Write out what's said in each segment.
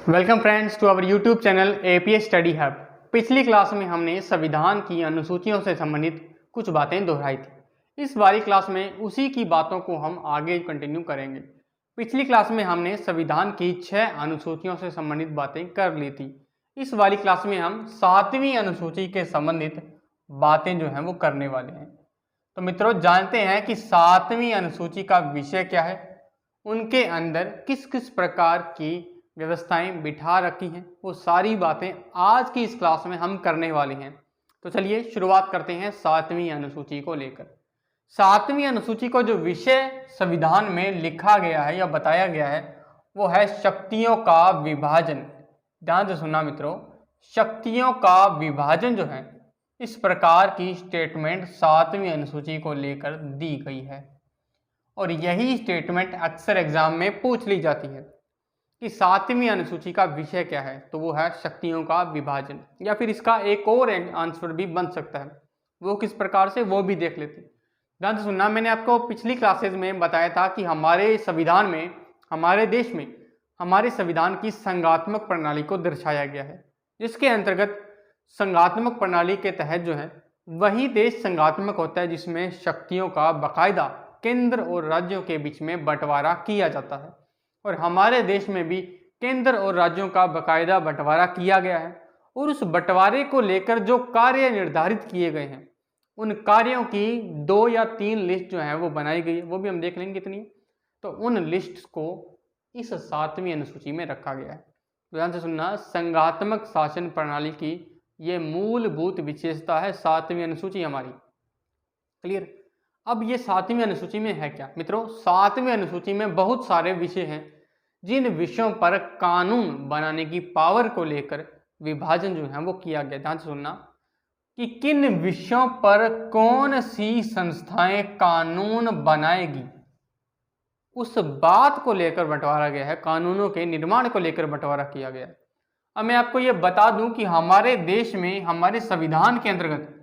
Welcome friends to our YouTube channel APS study hub. पिछली class में हमने संविधान की अनुसूचियों से संबंधित कुछ बातें दोहराई थी। इस वाली क्लास में उसी की बातों को हम आगे कंटिन्यू करेंगे। पिछली क्लास में हमने संविधान की 6 अनुसूचियों से संबंधित बातें कर ली थी। इस वाली क्लास में हम 7वीं अनुसूची के संबंधित बातें जो हैं वो करने वाले हैं। तो मित्रों, जानते हैं कि 7वीं अनुसूची का विषय क्या है, उनके अंदर किस किस प्रकार की व्यवस्थाएं बिठा रखी हैं, वो सारी बातें आज की इस क्लास में हम करने वाले हैं। तो चलिए शुरुआत करते हैं 7वीं अनुसूची को लेकर। 7वीं अनुसूची को जो विषय संविधान में लिखा गया है या बताया गया है वो है शक्तियों का विभाजन। ध्यान से सुनना मित्रों, शक्तियों का विभाजन जो है, इस प्रकार की स्टेटमेंट 7वीं अनुसूची को लेकर दी गई है। और यही स्टेटमेंट अक्सर एग्जाम में पूछ ली जाती है कि 7वीं अनुसूची का विषय क्या है, तो वो है शक्तियों का विभाजन। या फिर इसका एक और आंसर भी बन सकता है, वो किस प्रकार से, वो भी देख लेते हैं। ध्यान से सुनना, मैंने आपको पिछली क्लासेज में बताया था कि हमारे संविधान में, हमारे देश में, हमारे संविधान की संघात्मक प्रणाली को दर्शाया गया है, जिसके अंतर्गत संघात्मक प्रणाली के तहत जो है वही देश संघात्मक होता है जिसमें शक्तियों का बाकायदा केंद्र और राज्यों के बीच में बंटवारा किया जाता है। और हमारे देश में भी केंद्र और राज्यों का बाकायदा बंटवारा किया गया है। और उस बंटवारे को लेकर जो कार्य निर्धारित किए गए हैं, उन कार्यों की 2 या 3 लिस्ट जो है वो बनाई गई है, वो भी हम देख लेंगे कितनी है। तो उन लिस्ट को इस 7वीं अनुसूची में रखा गया है। ध्यान से सुनना, संघात्मक शासन प्रणाली की ये मूलभूत विशेषता है 7वीं अनुसूची हमारी। क्लियर? अब ये 7वीं अनुसूची में है क्या मित्रों? 7वीं अनुसूची में बहुत सारे विषय हैं जिन विषयों पर कानून बनाने की पावर को लेकर विभाजन जो है वो किया गया। ध्यान से सुनना कि किन विषयों पर कौन सी संस्थाएं कानून बनाएगी, उस बात को लेकर बंटवारा गया है, कानूनों के निर्माण को लेकर बंटवारा किया गया है। अब मैं आपको ये बता दूं कि हमारे देश में, हमारे संविधान के अंतर्गत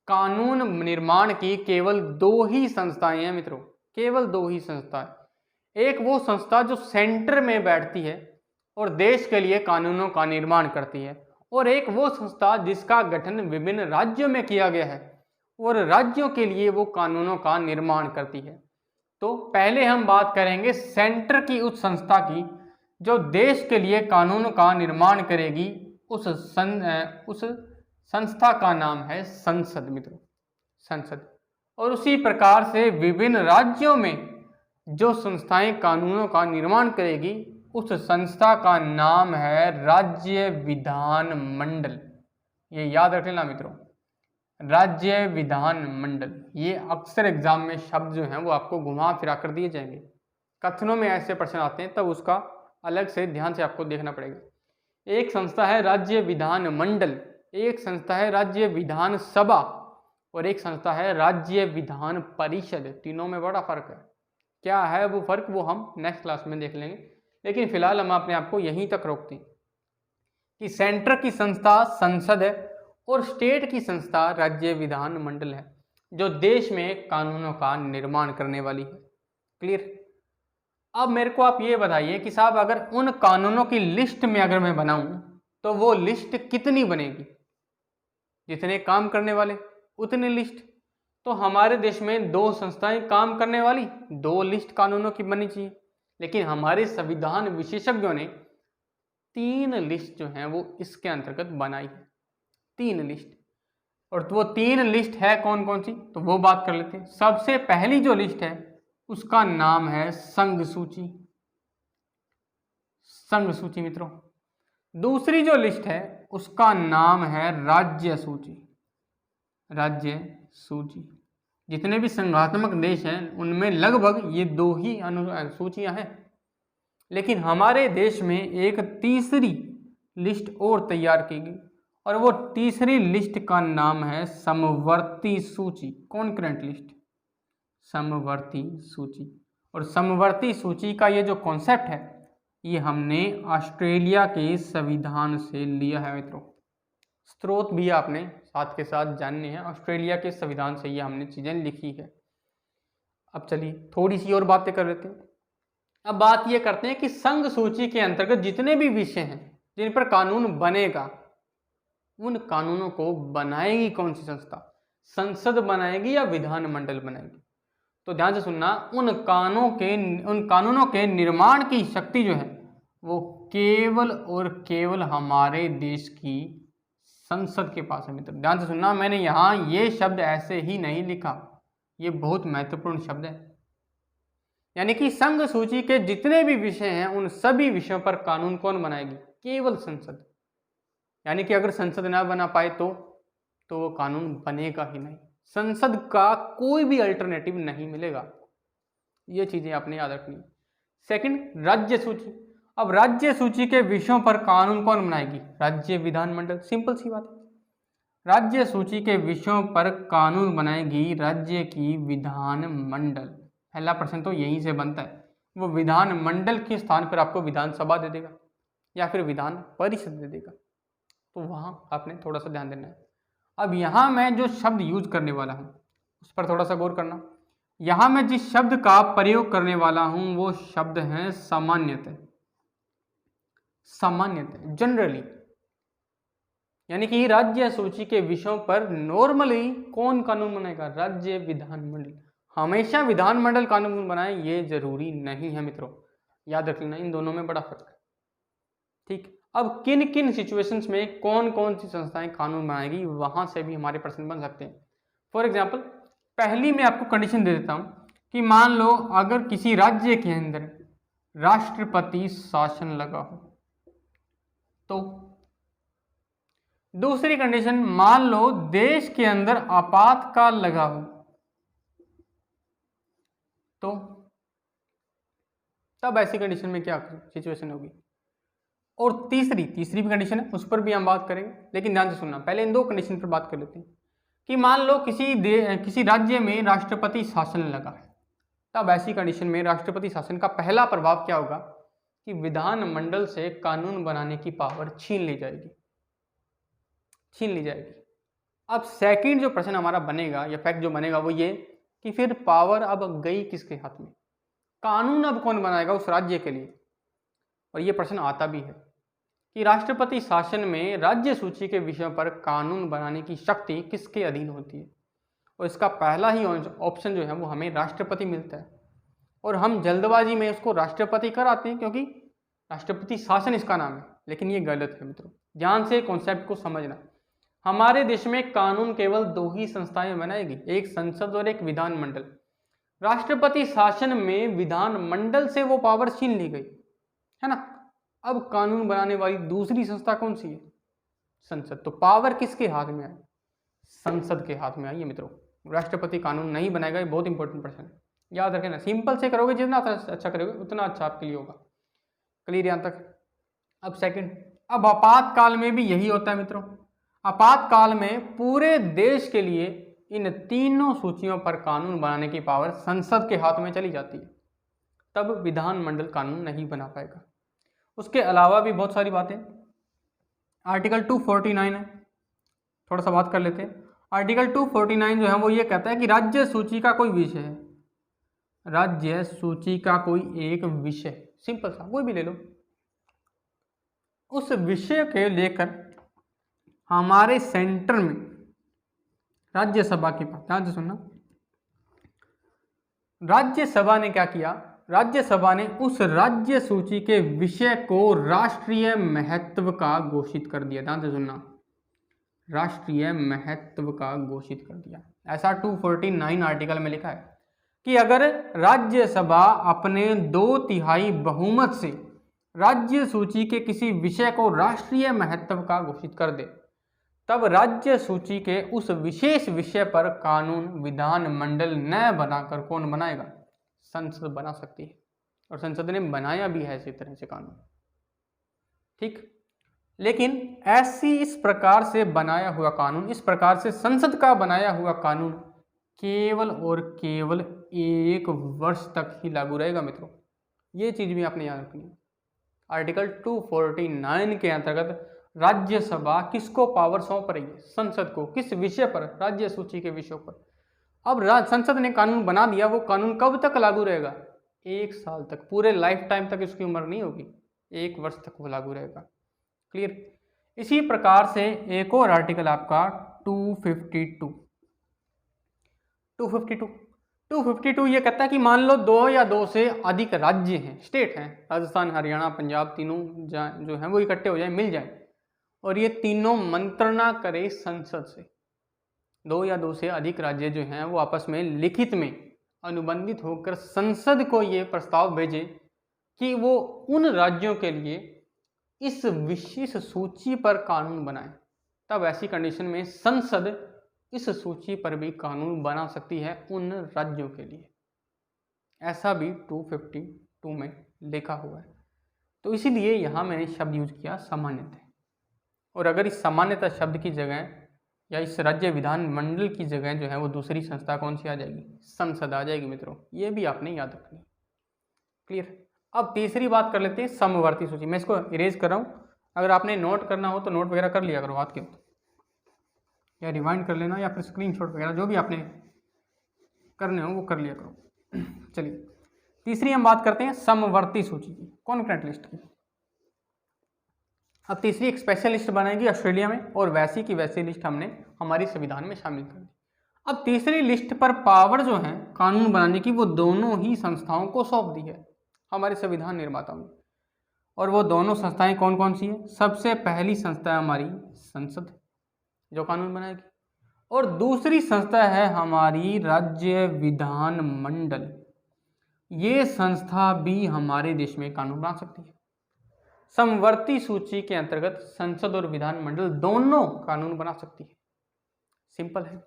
कानून निर्माण की केवल 2 ही संस्थाएं हैं मित्रों, केवल 2 ही संस्थाएं। एक वो संस्था जो सेंटर में बैठती है और देश के लिए कानूनों का निर्माण करती है, और एक वो संस्था जिसका गठन विभिन्न राज्यों में किया गया है और राज्यों के लिए वो कानूनों का निर्माण करती है। तो पहले हम बात करेंगे सेंटर की, उस संस्था की जो देश के लिए कानून का निर्माण करेगी। उस संस्था का नाम है संसद मित्रों, संसद। और उसी प्रकार से विभिन्न राज्यों में जो संस्थाएं कानूनों का निर्माण करेगी, उस संस्था का नाम है राज्य विधान मंडल। ये याद रख लेना मित्रों, राज्य विधान मंडल। ये अक्सर एग्जाम में शब्द जो हैं वो आपको घुमा फिरा कर दिए जाएंगे। कथनों में ऐसे प्रश्न आते हैं तब उसका अलग से ध्यान से आपको देखना पड़ेगा। एक संस्था है राज्य विधान मंडल, एक संस्था है राज्य विधान सभा, और एक संस्था है राज्य विधान परिषद। तीनों में बड़ा फर्क है। क्या है वो फर्क, वो हम नेक्स्ट क्लास में देख लेंगे। लेकिन फिलहाल हम अपने आपको यहीं तक रोकते हैं कि सेंटर की संस्था संसद है और स्टेट की संस्था राज्य विधान मंडल है, जो देश में कानूनों का निर्माण करने वाली है। क्लियर? अब मेरे को आप ये बताइए कि साहब, अगर उन कानूनों की लिस्ट में अगर मैं बनाऊं तो वो लिस्ट कितनी बनेगी? जितने काम करने वाले उतने लिस्ट। तो हमारे देश में 2 संस्थाएं काम करने वाली, 2 लिस्ट कानूनों की बननी चाहिए। लेकिन हमारे संविधान विशेषज्ञों ने 3 लिस्ट जो हैं वो इसके अंतर्गत बनाई है, 3 लिस्ट। और तो वो 3 लिस्ट है कौन कौन सी, तो वो बात कर लेते हैं। सबसे पहली जो लिस्ट है उसका नाम है संघ सूची, संघ सूची मित्रों। दूसरी जो लिस्ट है उसका नाम है राज्य सूची, राज्य सूची। जितने भी संघात्मक देश हैं उनमें लगभग ये 2 ही सूचियां हैं। लेकिन हमारे देश में एक तीसरी लिस्ट और तैयार की गई, और वो तीसरी लिस्ट का नाम है समवर्ती सूची, कॉन्करेंट लिस्ट, समवर्ती सूची। और समवर्ती सूची का ये जो कॉन्सेप्ट है ये हमने ऑस्ट्रेलिया के संविधान से लिया है मित्रों। स्रोत भी आपने साथ के साथ जानने हैं, ऑस्ट्रेलिया के संविधान से ये हमने चीज़ें लिखी है। अब चलिए थोड़ी सी और बातें कर लेते हैं। अब बात ये करते हैं कि संघ सूची के अंतर्गत जितने भी विषय हैं जिन पर कानून बनेगा, उन कानूनों को बनाएगी कौन सी संस्था? संसद बनाएगी या विधानमंडल बनाएगी? तो ध्यान से सुनना, उन कानूनों के निर्माण की शक्ति जो है वो केवल और केवल हमारे देश की संसद के पास है मित्र। ध्यान से सुनना, मैंने यहाँ ये शब्द ऐसे ही नहीं लिखा, ये बहुत महत्वपूर्ण शब्द है। यानी कि संघ सूची के जितने भी विषय हैं उन सभी विषयों पर कानून कौन बनाएगी? केवल संसद। यानी कि अगर संसद ना बना पाए तो वो कानून बनेगा ही नहीं। संसद का कोई भी अल्टरनेटिव नहीं मिलेगा। ये चीजें आपने याद रखनी है। सेकंड, राज्य सूची। अब राज्य सूची के विषयों पर कानून कौन बनाएगी? राज्य विधानमंडल। सिंपल सी बात है। राज्य सूची के विषयों पर कानून बनाएगी राज्य की विधानमंडल। पहला प्रश्न तो यहीं से बनता है, वो विधानमंडल के स्थान पर आपको विधानसभा दे देगा या फिर विधान परिषद दे देगा, तो वहां आपने थोड़ा सा ध्यान देना है। अब यहाँ मैं जो शब्द यूज करने वाला हूँ उस पर थोड़ा सा गौर करना। यहाँ मैं जिस शब्द का प्रयोग करने वाला हूँ वो शब्द है सामान्यतः। सामान्यतः, जनरली। यानी कि राज्य सूची के विषयों पर नॉर्मली कौन कानून बनाएगा? राज्य विधानमंडल। हमेशा विधानमंडल कानून बनाए ये जरूरी नहीं है मित्रों, याद रख लेना, इन दोनों में बड़ा फर्क है। ठीक, अब किन किन सिचुएशंस में कौन कौन सी संस्थाएं कानून बनाएगी वहां से भी हमारे प्रश्न बन सकते हैं। फॉर एग्जाम्पल, पहली मैं आपको कंडीशन दे देता हूं कि मान लो अगर किसी राज्य के अंदर राष्ट्रपति शासन लगा हो तो। दूसरी कंडीशन, मान लो देश के अंदर आपातकाल लगा हो तो तब ऐसी कंडीशन में क्या सिचुएशन होगी। और तीसरी भी कंडीशन है, उस पर भी हम बात करेंगे, लेकिन ध्यान से सुनना, पहले इन दो कंडीशन पर बात कर लेते हैं। कि मान लो किसी राज्य में राष्ट्रपति शासन लगा है, तब ऐसी कंडीशन में राष्ट्रपति शासन का पहला प्रभाव क्या होगा कि विधानमंडल से कानून बनाने की पावर छीन ली जाएगी। अब सेकंड जो प्रश्न हमारा बनेगा या फैक्ट जो बनेगा वो ये कि फिर पावर अब गई किसके हाथ में? कानून अब कौन बनाएगा उस राज्य के लिए? और ये प्रश्न आता भी है कि राष्ट्रपति शासन में राज्य सूची के विषयों पर कानून बनाने की शक्ति किसके अधीन होती है? और इसका पहला ही ऑप्शन जो है वो हमें राष्ट्रपति मिलता है, और हम जल्दबाजी में उसको राष्ट्रपति कराते हैं क्योंकि राष्ट्रपति शासन इसका नाम है, लेकिन ये गलत है मित्रों। ध्यान से कॉन्सेप्ट को समझना। हमारे देश में कानून केवल दो ही संस्थाएं बनाएगी, एक संसद और एक विधानमंडल। राष्ट्रपति शासन में विधानमंडल से वो पावर छीन ली गई है ना। अब कानून बनाने वाली दूसरी संस्था कौन सी है? संसद। तो पावर किसके हाथ में आई? संसद के हाथ में आई है मित्रों। राष्ट्रपति कानून नहीं बनाएगा, ये बहुत इंपॉर्टेंट प्रश्न है, याद रखें ना। सिंपल से करोगे, जितना अच्छा करोगे उतना अच्छा आपके लिए होगा। क्लियर यहां तक? अब सेकंड, अब आपातकाल में भी यही होता है मित्रों। आपातकाल में पूरे देश के लिए इन तीनों सूचियों पर कानून बनाने की पावर संसद के हाथ में चली जाती है, तब विधानमंडल कानून नहीं बना पाएगा। उसके अलावा भी बहुत सारी बातें। आर्टिकल 249 है, थोड़ा सा बात कर लेते हैं। आर्टिकल 249 जो है वो ये कहता है कि राज्य सूची का कोई विषय है, राज्य सूची का कोई एक विषय, सिंपल सा कोई भी ले लो, उस विषय के लेकर हमारे सेंटर में राज्यसभा के पास, ध्यान से सुनना, राज्यसभा ने क्या किया? राज्यसभा ने उस राज्य सूची के विषय को राष्ट्रीय महत्व का घोषित कर दिया। ध्यान से सुनना, राष्ट्रीय महत्व का घोषित कर दिया। ऐसा 249 आर्टिकल में लिखा है कि अगर राज्यसभा अपने 2/3 बहुमत से राज्य सूची के किसी विषय को राष्ट्रीय महत्व का घोषित कर दे, तब राज्य सूची के उस विशेष विषय पर कानून विधानमंडल न बनाकर कौन बनाएगा? संसद बना सकती है, और संसद ने बनाया भी है इसी तरह से कानून। ठीक, लेकिन ऐसी इस प्रकार से बनाया हुआ कानून, इस प्रकार से संसद का बनाया हुआ कानून केवल और केवल 1 वर्ष तक ही लागू रहेगा मित्रों। ये चीज भी आपने याद रखनी है। आर्टिकल 249 के अंतर्गत राज्यसभा किसको पावर सौंप रही है? संसद को। किस विषय पर? राज्य सूची के विषयों पर। अब संसद ने कानून बना दिया, वो कानून कब तक लागू रहेगा? 1 साल तक, पूरे लाइफ टाइम तक इसकी उम्र नहीं होगी, 1 वर्ष तक वो लागू रहेगा। क्लियर। इसी प्रकार से एक और आर्टिकल आपका 252 ये कहता है कि मान लो 2 या 2 से अधिक राज्य हैं, स्टेट हैं, राजस्थान, हरियाणा, पंजाब, तीनों जो हैं वो इकट्ठे हो जाए, मिल जाए, और ये तीनों मंत्रणा करे संसद से। 2 या 2 से अधिक राज्य जो हैं वो आपस में लिखित में अनुबंधित होकर संसद को ये प्रस्ताव भेजे कि वो उन राज्यों के लिए इस विशेष सूची पर कानून बनाए। तब ऐसी कंडीशन में संसद इस सूची पर भी कानून बना सकती है उन राज्यों के लिए। ऐसा भी 252 में लिखा हुआ है। तो इसीलिए यहाँ मैंने शब्द यूज किया सामान्यतः। और अगर इस सामान्यतः शब्द की जगह या इस राज्य विधानमंडल की जगह जो है वो दूसरी संस्था कौन सी आ जाएगी? संसद आ जाएगी मित्रों। ये भी आपने याद रखनी। क्लियर। अब तीसरी बात कर लेते हैं समवर्ती सूची। मैं इसको इरेज कर रहा हूँ, अगर आपने नोट करना हो तो नोट वगैरह कर लिया करो हाथ के, या रिवाइंड कर लेना, या फिर स्क्रीनशॉट वगैरह जो भी आपने करने हो वो कर लिया करो। चलिए तीसरी हम बात करते हैं समवर्ती सूची की, कॉन्करेंट लिस्ट की। अब तीसरी एक स्पेशल लिस्ट बनाएगी ऑस्ट्रेलिया में, और वैसी की वैसी लिस्ट हमने हमारी संविधान में शामिल कर दी। अब तीसरी लिस्ट पर पावर जो है कानून बनाने की वो दोनों ही संस्थाओं को सौंप दी है हमारे संविधान निर्माताओं ने। और वो दोनों संस्थाएं कौन कौन सी है? सबसे पहली संस्था है हमारी संसद जो कानून बनाएगी, और दूसरी संस्था है हमारी राज्य विधान मंडल। ये संस्था भी हमारे देश में कानून बना सकती है। समवर्ती सूची के अंतर्गत संसद और विधानमंडल दोनों कानून बना सकती है। सिंपल है।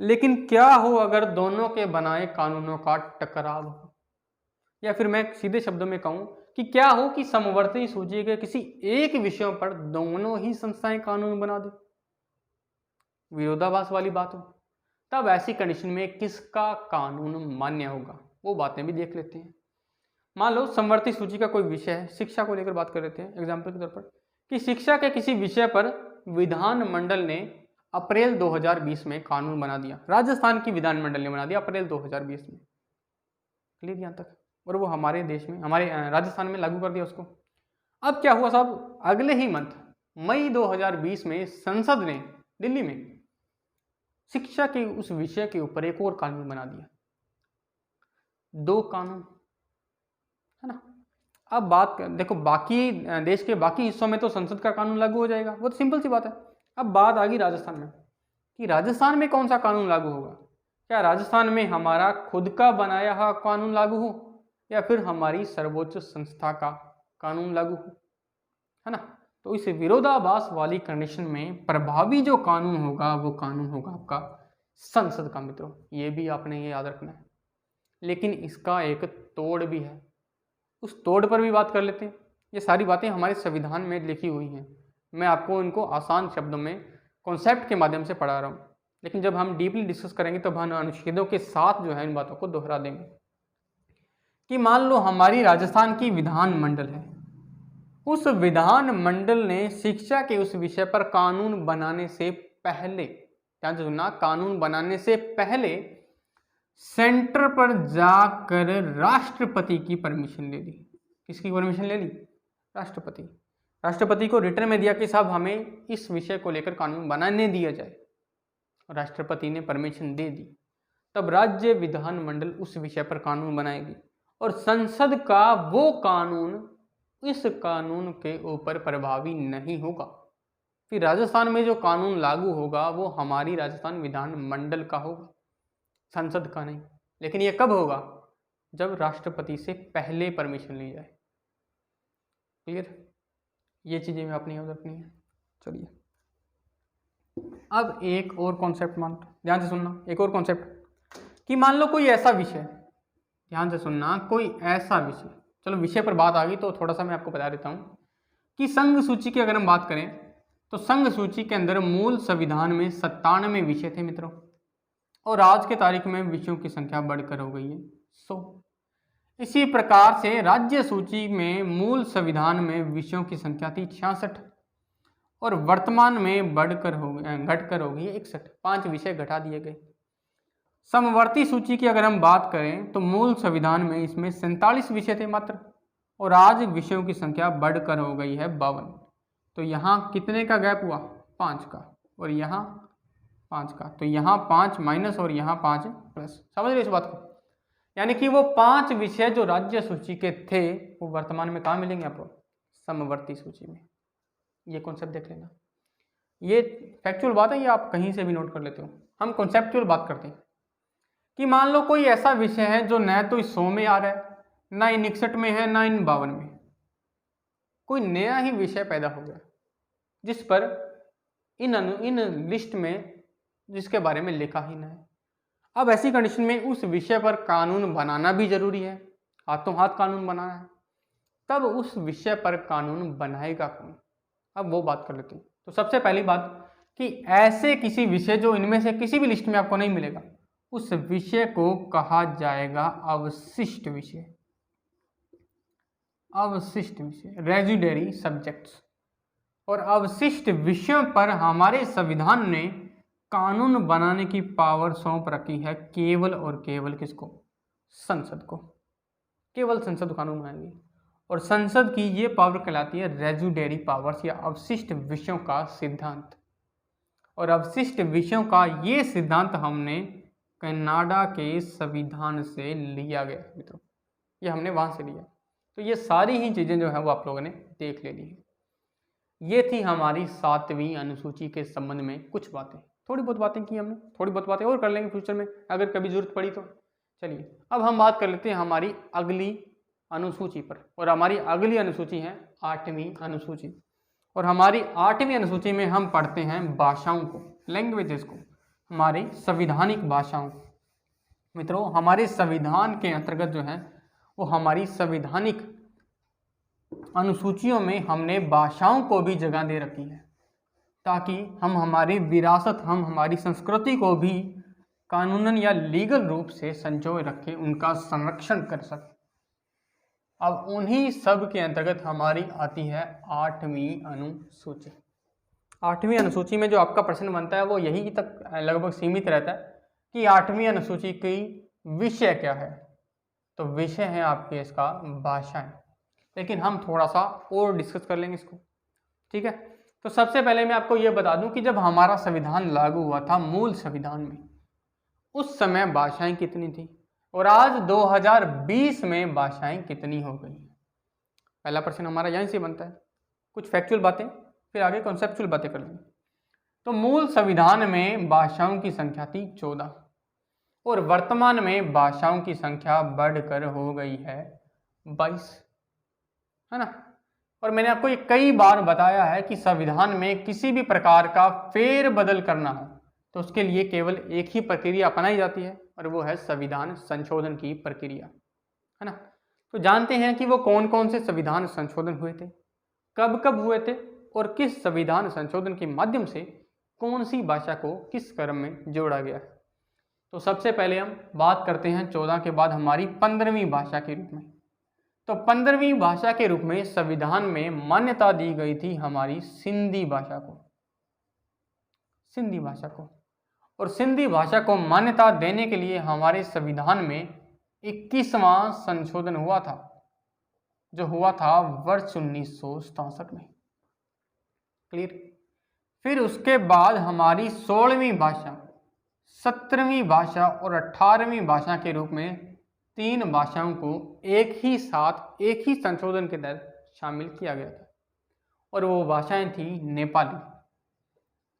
लेकिन क्या हो अगर दोनों के बनाए कानूनों का टकराव हो, या फिर मैं सीधे शब्दों में कहूं कि क्या हो कि समवर्ती सूची के किसी एक विषयों पर दोनों ही संस्थाएं कानून बना दे, विरोधाभास वाली बात हो, तब ऐसी कंडीशन में किसका कानून मान्य होगा वो बातें भी देख लेते हैं। मान लो समवर्ती सूची का कोई विषय है, शिक्षा को लेकर बात कर लेते हैं एग्जाम्पल के तौर पर, कि शिक्षा के किसी विषय पर विधानमंडल ने अप्रैल 2020 में कानून बना दिया, राजस्थान की विधानमंडल ने बना दिया अप्रैल 2020 में। क्लियर यहाँ तक? और वो हमारे देश में, हमारे राजस्थान में लागू कर दिया उसको। अब क्या हुआ साहब, अगले ही मंथ मई 2020 में संसद ने दिल्ली में शिक्षा के उस विषय के ऊपर एक और कानून बना दिया। 2 कानून है ना। अब बात देखो, बाकी देश के बाकी हिस्सों में तो संसद का कानून लागू हो जाएगा, वो तो सिंपल सी बात है। अब बात आ गई राजस्थान में, कि राजस्थान में कौन सा कानून लागू होगा। क्या राजस्थान में हमारा खुद का बनाया हुआ कानून लागू हो, या फिर हमारी सर्वोच्च संस्था का कानून लागू हो, है ना। तो इस विरोधाभास वाली कंडीशन में प्रभावी जो कानून होगा वो कानून होगा आपका संसद का मित्रों। ये भी आपने ये याद रखना है। लेकिन इसका एक तोड़ भी है, उस तोड़ पर भी बात कर लेते हैं। ये सारी बातें हमारे संविधान में लिखी हुई हैं, मैं आपको इनको आसान शब्दों में कॉन्सेप्ट के माध्यम से पढ़ा रहा हूँ, लेकिन जब हम डीपली डिस्कस करेंगे तो हम अनुच्छेदों के साथ जो है इन बातों को दोहरा देंगे। कि मान लो हमारी राजस्थान की विधानमंडल है, उस विधानमंडल ने शिक्षा के उस विषय पर कानून बनाने से पहले, ध्यान से सुनना, कानून बनाने से पहले सेंटर पर जाकर राष्ट्रपति की परमिशन ले ली। किसकी परमिशन ले ली? राष्ट्रपति। राष्ट्रपति को रिटर्न में दिया कि साहब हमें इस विषय को लेकर कानून बनाने दिया जाए। राष्ट्रपति ने परमिशन दे दी, तब राज्य विधानमंडल उस विषय पर कानून बनाएगी, और संसद का वो कानून इस कानून के ऊपर प्रभावी नहीं होगा। फिर राजस्थान में जो कानून लागू होगा वो हमारी राजस्थान विधानमंडल का होगा, संसद का नहीं। लेकिन ये कब होगा? जब राष्ट्रपति से पहले परमिशन ली जाए। क्लियर? ये चीजें भी आपने याद रखनी है। चलिए अब एक और कॉन्सेप्ट मान, ध्यान से सुनना, एक और कॉन्सेप्ट, कि मान लो कोई ऐसा विषय, ध्यान से सुनना, कोई ऐसा विषय, चलो विषय पर बात आ गई तो थोड़ा सा मैं आपको बता देता हूँ कि संघ सूची की अगर हम बात करें तो संघ सूची के अंदर मूल संविधान में 97 विषय थे मित्रों, और आज के तारीख में विषयों की संख्या बढ़कर हो गई है 100। इसी प्रकार से राज्य सूची में मूल संविधान में विषयों की संख्या थी 66, और वर्तमान में घटकर हो गई 61। 5 विषय घटा दिए गए। समवर्ती सूची की अगर हम बात करें तो मूल संविधान में इसमें 47 विषय थे मात्र, और आज विषयों की संख्या बढ़कर हो गई है 52। तो यहाँ कितने का गैप हुआ? 5 का, और यहाँ 5 का। तो यहाँ 5 माइनस और यहाँ 5 प्लस। समझ रहे इस बात को? यानी कि वो 5 विषय जो राज्य सूची के थे वो वर्तमान में कहाँ मिलेंगे आपको? समवर्ती सूची में। ये कॉन्सेप्ट देख लेना। ये फैक्चुअल बात है, ये आप कहीं से भी नोट कर लेते हो। हम कॉन्सेप्चुअल बात करते हैं कि मान लो कोई ऐसा विषय है जो न तो इस 100 में आ रहा है, ना इन 61 में है, ना इन 52 में। कोई नया ही विषय पैदा हो गया जिस पर इन लिस्ट में जिसके बारे में लिखा ही ना है। अब ऐसी कंडीशन में उस विषय पर कानून बनाना भी जरूरी है, हाथों हाथ कानून बनाना है। तब उस विषय पर कानून बनाएगा कौन? अब वो बात कर लेते हैं। तो सबसे पहली बात कि ऐसे किसी विषय जो इनमें से किसी भी लिस्ट में आपको नहीं मिलेगा, उस विषय को कहा जाएगा अवशिष्ट विषय। अवशिष्ट विषय, रेजिडरी सब्जेक्ट्स। और अवशिष्ट विषयों पर हमारे संविधान ने कानून बनाने की पावर सौंप रखी है केवल और केवल किसको? संसद को। केवल संसद कानून बनाएगी, और संसद की ये पावर कहलाती है रेजिडरी पावर्स या अवशिष्ट विषयों का सिद्धांत। और अवशिष्ट विषयों का ये सिद्धांत हमने कनाडा के संविधान से लिया गया मित्रों, ये हमने वहां से लिया। तो ये सारी ही चीजें जो है वो आप लोगों ने देख ले ली है। ये थी हमारी 7वीं अनुसूची के संबंध में कुछ बातें। थोड़ी बहुत बातें की हमने, थोड़ी बहुत बातें और कर लेंगे फ्यूचर में अगर कभी जरूरत पड़ी तो। चलिए अब हम बात कर लेते हैं हमारी अगली अनुसूची पर, और हमारी अगली अनुसूची है 8वीं अनुसूची। और हमारी 8वीं अनुसूची में हम पढ़ते हैं भाषाओं को, लैंग्वेजेस को, हमारी संविधानिक भाषाओं। मित्रों हमारे संविधान के अंतर्गत जो है वो हमारी संविधानिक अनुसूचियों में हमने भाषाओं को भी जगह दे रखी है, ताकि हम हमारी विरासत, हम हमारी संस्कृति को भी कानूनन या लीगल रूप से संजोए रखें, उनका संरक्षण कर सकें। अब उन्हीं सब के अंतर्गत हमारी आती है 8वीं अनुसूची। 8वीं अनुसूची में जो आपका प्रश्न बनता है वो यही तक लगभग सीमित रहता है कि 8वीं अनुसूची की विषय क्या है। तो विषय है आपके इसका भाषाएं, लेकिन हम थोड़ा सा और डिस्कस कर लेंगे इसको, ठीक है। तो सबसे पहले मैं आपको ये बता दूं कि जब हमारा संविधान लागू हुआ था मूल संविधान में, उस समय भाषाएं कितनी थी, और आज 2020 में भाषाएं कितनी हो गई। पहला प्रश्न हमारा यहीं से बनता है। कुछ फैक्चुअल बातें, फिर आगे कॉन्सेप्चुअल बातें कर लेंगे। तो मूल संविधान में भाषाओं की संख्या थी 14, और वर्तमान में भाषाओं की संख्या बढ़कर हो गई है 22, है ना। और मैंने आपको ये कई बार बताया है कि संविधान में किसी भी प्रकार का फेरबदल करना हो तो उसके लिए केवल एक ही प्रक्रिया अपनाई जाती है, और वो है संविधान संशोधन की प्रक्रिया, है ना। तो जानते हैं कि वो कौन कौन से संविधान संशोधन हुए थे, कब कब हुए थे, और किस संविधान संशोधन के माध्यम से कौन सी भाषा को किस क्रम में जोड़ा गया है। तो सबसे पहले हम बात करते हैं 14 के बाद हमारी 15वीं भाषा के रूप में। तो 15वीं भाषा के रूप में संविधान में मान्यता दी गई थी हमारी सिंधी भाषा को, सिंधी भाषा को। और सिंधी भाषा को मान्यता देने के लिए हमारे संविधान में 21वां संशोधन हुआ था, जो हुआ था वर्ष 1967 में। क्लियर। फिर उसके बाद हमारी 16वीं भाषा, 17वीं भाषा और 18वीं भाषा के रूप में 3 भाषाओं को एक ही साथ एक ही संशोधन के तहत शामिल किया गया था, और वो भाषाएं थी नेपाली।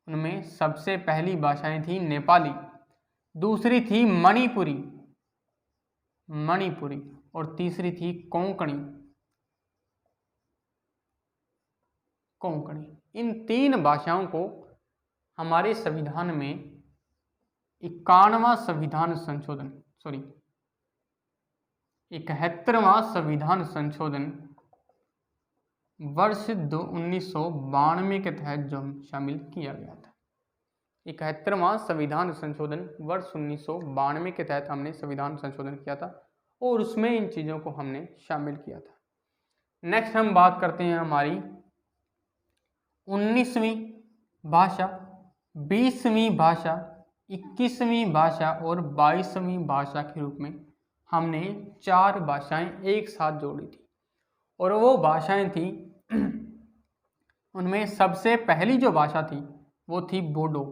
उनमें सबसे पहली भाषाएं थी नेपाली, दूसरी थी मणिपुरी, मणिपुरी, और तीसरी थी कोंकणी, कोंकणी। इन 3 भाषाओं को हमारे संविधान में 51वां संविधान संशोधन, 71वां संविधान संशोधन वर्ष 1992 के तहत जो शामिल किया गया था। 71वां संविधान संशोधन वर्ष 1992 के तहत हमने संविधान संशोधन किया था, और उसमें इन चीज़ों को हमने शामिल किया था। नेक्स्ट हम बात करते हैं हमारी 19वीं भाषा, 20वीं भाषा 21वीं भाषा और 22वीं भाषा के रूप में हमने 4 भाषाएं एक साथ जोड़ी थी, और वो भाषाएं थी उनमें सबसे पहली जो भाषा थी वो थी बोडो,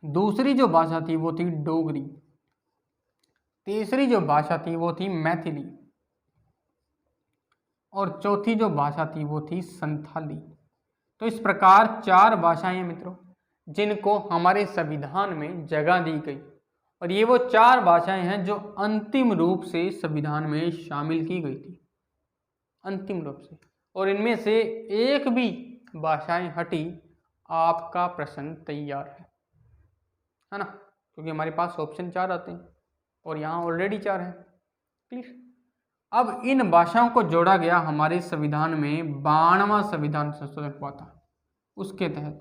दूसरी जो भाषा थी वो थी डोगरी, तीसरी जो भाषा थी वो थी मैथिली, और चौथी जो भाषा थी वो थी संथाली। तो इस प्रकार 4 भाषाएं हैं मित्रों जिनको हमारे संविधान में जगह दी गई, और ये वो 4 भाषाएं हैं जो अंतिम रूप से संविधान में शामिल की गई थी, अंतिम रूप से। और इनमें से एक भी भाषाएं हटी, आपका प्रश्न तैयार है ना, क्योंकि हमारे पास ऑप्शन 4 आते हैं और यहाँ ऑलरेडी 4 हैं। क्लियर। अब इन भाषाओं को जोड़ा गया हमारे संविधान में 92वां संविधान संशोधन हुआ था उसके तहत,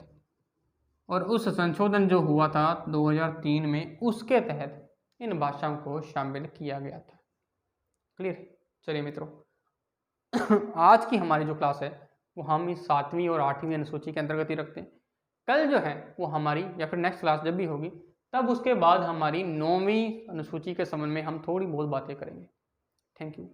और उस संशोधन जो हुआ था 2003 में, उसके तहत इन भाषाओं को शामिल किया गया था। क्लियर। चलिए मित्रों, आज की हमारी जो क्लास है वो हम इस 7वीं और 8वीं अनुसूची के अंतर्गत ही रखते हैं। कल जो है वो हमारी, या फिर नेक्स्ट क्लास जब भी होगी तब उसके बाद हमारी 9वीं अनुसूची के संबंध में हम थोड़ी बहुत बातें करेंगे। Thank you.